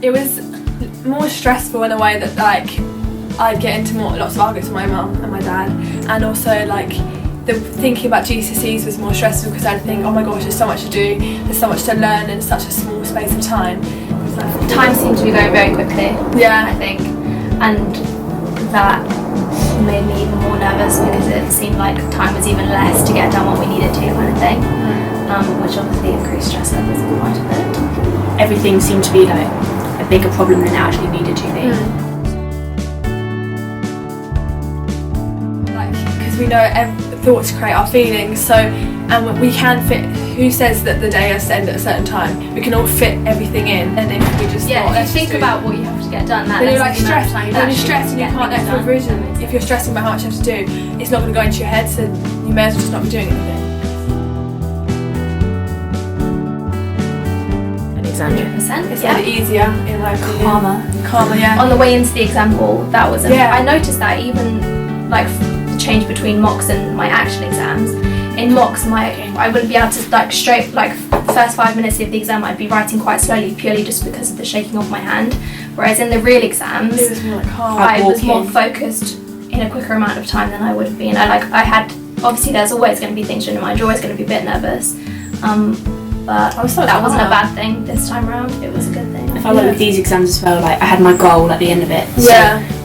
It was more stressful in a way that like I'd get into lots of arguments with my mum and my dad, and also like thinking about GCSEs was more stressful because I'd think, oh my gosh, there's so much to do, there's so much to learn in such a small space of time. Time seemed to be going very quickly. Yeah, I think, and that made me even more nervous because it seemed like time was even less to get done what we needed to, kind of thing, which obviously increased stress levels quite a bit. Everything seemed to be like a bigger problem than it actually needed to be. Like, because we know thoughts create our feelings, so and we can fit. Who says that the day has to end at a certain time? We can all fit everything in, and if we just if you think about what you have to get done, that then you're like stressed. When you're stressed and you can't get through a revision, if you're stressing about how much you have to do, it's not going to go into your head, so you may as well just not be doing anything. An exam. 100%. It's a bit easier in my opinion. Calmer, yeah. On the way into the exam hall, that was I noticed that even like the change between mocks and my actual exams. In mocks, I wouldn't be able to the first 5 minutes of the exam I'd be writing quite slowly purely just because of the shaking of my hand. Whereas in the real exams, it was more like I was more focused in a quicker amount of time than I would have been. I had obviously there's always going to be things in your mind. You're always going to be a bit nervous, but that wasn't a bad thing this time around. It was a good thing. I felt like with these exams as well, like I had my goal at the end of it. So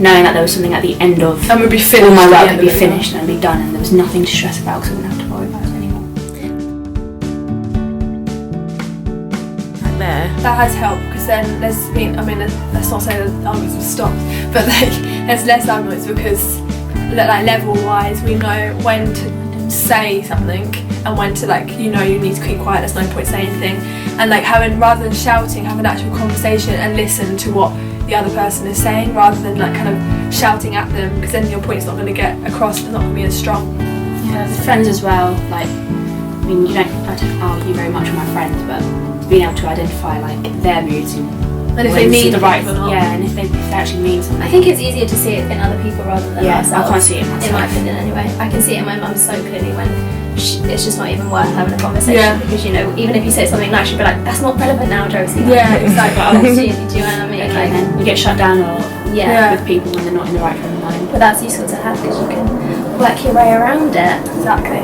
knowing that there was something at the end of and we'd be finished, all my work would be finished and be done, and there was nothing to stress about because I wouldn't have to worry about it anymore. That has helped because then there's been, let's not say that arguments have stopped, but like there's less arguments because like level wise we know when to say something and when to you need to keep quiet, there's no point saying anything, and like rather than shouting, have an actual conversation and listen to what the other person is saying rather than like kind of shouting at them, because then your point's not going to get across, it's not going to be as strong. Yeah, with friends as well, like I don't argue very much with my friends, but being able to identify like their moods and if they mean the right or not. and if they actually mean something. I think it's easier to see it in other people rather than ourselves. I can't see it myself. In my opinion anyway. I can see it in my mum so clearly when it's just not even worth having a conversation because even if you say something nice she'll be like, that's not relevant now, Josie. Yeah, exactly. Do you know what I mean? Okay, then you get shut down a lot with people when they're not in the right frame of mind. But that's useful to have because you can work your way around it. Exactly.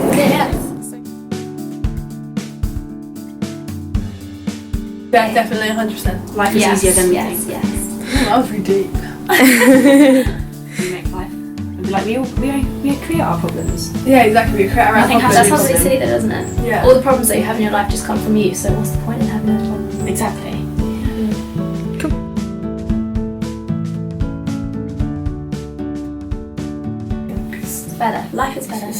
Yeah, definitely 100%. Life is easier than we think. Yes. That was really deep. We make life. And be like, we create our problems. Yeah, exactly. We create our own problems. That sounds really silly though, doesn't it? Yeah. All the problems that you have in your life just come from you, so what's the point in having those problems? Exactly. It's better. Life is better.